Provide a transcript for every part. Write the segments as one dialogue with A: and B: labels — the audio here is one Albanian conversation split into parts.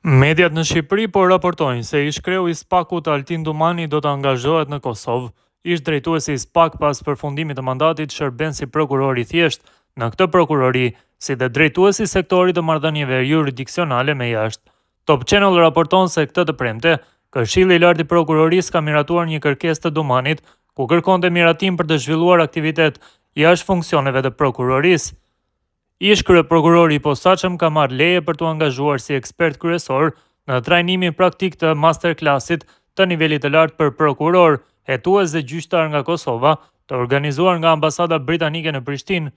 A: Mediat në Shqipëri po raportojnë se ish kreu i SPAK-ut Altin Dumani do të angazhohet në Kosovë. Ish drejtuesi i SPAK pas përfundimit të mandatit shërben si prokuror i thjesht në këtë prokurori, si dhe drejtuesi i sektorit të marrëdhënieve jurisdiksionale me jashtë. Top Channel raporton se këtë të premte, Këshilli i Lartë i Prokurorisë ka miratuar një kërkesë të Dumanit, ku kërkonte miratim për të zhvilluar aktivitet jashtë funksioneve të prokurorisë. Ish kryeprokurori i posaçëm ka marrë leje për të angazhuar si ekspert kryesor në trajnimin praktik të masterklasit të nivelit të lartë për prokuror, hetues dhe gjyqtar nga Kosova, të organizuar nga ambasada britanike në Prishtinë.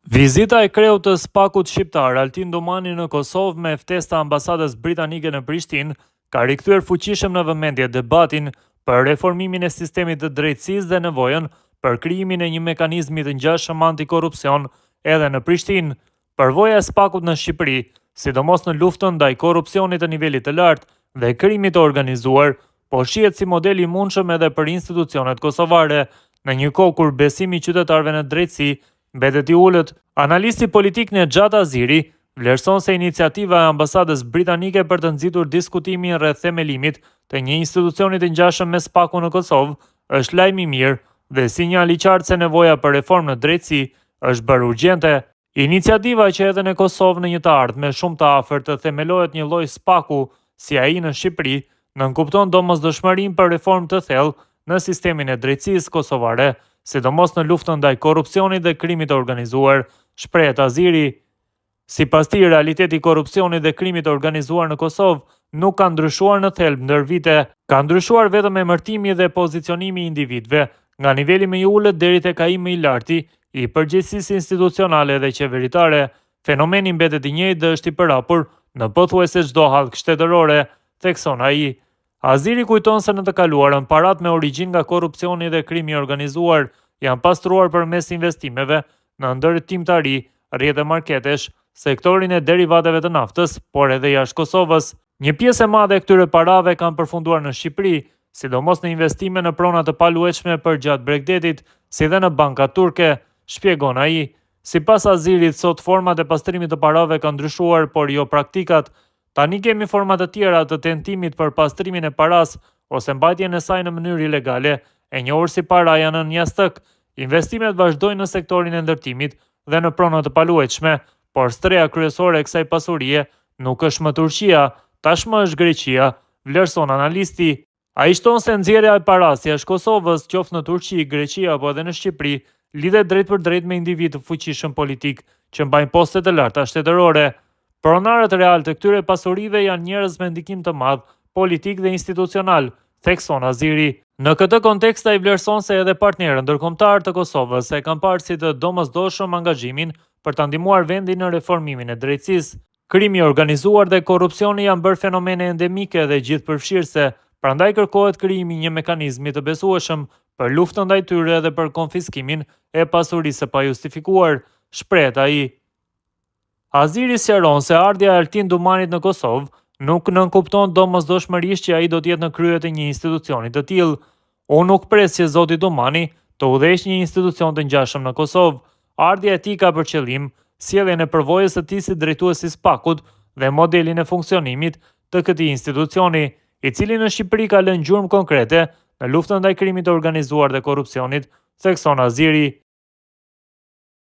A: Vizita e kreut të SPAK-ut shqiptar Altin Dumani në Kosovë me ftesë të ambasadës britanike në Prishtinë ka rikthyer fuqishëm në vëmendje debatin për reformimin e sistemit të drejtësisë dhe nevojën për krijimin e një mekanizmi të ngjashëm antikorrupsion edhe në Prishtinë. Përvoja e SPAK-ut në Shqipëri, sidomos në luftën ndaj korrupsionit të nivelit të lartë dhe krimit të organizuar, po shihet si model i mundshëm edhe për institucionet kosovare, në një kohë kur besimi i qytetarëve në drejtësi mbetet i ulët. Analisti politik Nexhat Aziri vlerëson se iniciativa e ambasadës britanike për të nxitur diskutimin rreth themelimit të një institucioni të ngjashëm me SPAK-un në Kosovë është lajm i mirë dhe sinjal i qartë se nevoja për reformë në drejtësi është bërë urgjente. Iniciativa që edhe në Kosovë në një të ardhme shumë të afërt të themelohet një lloj SPAK-u si ai në Shqipëri, nënkupton domosdoshmërinë për reformë të thellë në sistemin e drejtësisë kosovare, sidomos në luftën ndaj korrupsionit dhe krimit të organizuar, shprehet Aziri. Sipas tij, realiteti i korrupsionit dhe krimit të organizuar në Kosovë nuk ka ndryshuar në thelb ndër vite, ka ndryshuar vetëm emërtimi dhe pozicionimi i individëve, nga niveli më i ulët deri tek ai më i larti i përgjegjësisë institucionale dhe qeveritare. Fenomeni mbetet i njëjtë dhe është i përhapur në pothuajse çdo hallkë shtetërore, thekson ai. Aziri kujton se në të kaluarën parat me origjinë nga korrupsioni dhe krimi i organizuar janë pastruar përmes investimeve në ndërtimtari, rrjete marketesh, sektorin e derivateve të naftës, por edhe jashtë Kosovës. Një pjesë e madhe e këtyre parave kanë përfunduar në Shqipëri, sidomos në investime në prona të paluajtshme për gjatë Bregdetit, si dhe në banka turke, shpjegon ai. Sipas Azirit, sot format e pastrimit të parave kanë ndryshuar, por jo praktikat. Tani kemi forma të tjera të tentimit për pastrimin e paras ose mbajtjen e saj në mënyrë ilegale, e njohur si paraja në njastëk. Investimet vazhdojnë në sektorin e ndërtimit dhe në prona të paluajtshme, por streja kryesore e kësaj pasurie nuk është më Turqia, tashmë është Greqia, vlerëson analisti. Ai shton se nxjerrja e paras jashtë Kosovës, qoftë në Turqi, Greqi apo edhe në Shqipëri, lidhet drejt për drejt me individ të fuqishëm politik që mbajnë poste të larta shtetërore. Pronarët real të këtyre pasurive janë njerëz me ndikim të madh politik dhe institucional, thekson Aziri. Në këtë kontekst ai vlerëson se edhe partnerët ndërkombëtar të Kosovës e kanë parë si të domosdoshëm angazhimin për ta ndihmuar vendin në reformimin e drejtësisë. Krimi i organizuar dhe korrupsioni janë bërë fenomene endemike dhe gjithëpërfshirëse, prandaj kërkohet krijimi një mekanizmi të besueshëm për luftën ndaj tyre dhe për konfiskimin e pasurisë së pajustifikuar, shprehet ai. Aziri sqaron se ardhja e Altin Dumanit në Kosovë nuk nënkupton domosdoshmërisht që ai do të jetë në krye të një institucioni të tillë. Unë nuk pres që zoti Dumani të udhëheqë një institucion të ngjashëm në Kosovë. Ardhja e tij ka për qëllim sjelljen e përvojës së tij si drejtues i SPAK-ut dhe modelin e funksionimit të këtij institucioni, i cili në Shqipëri ka lënë gjurmë konkrete në luftën ndaj krimit të organizuar dhe korrupsionit, thekson Aziri.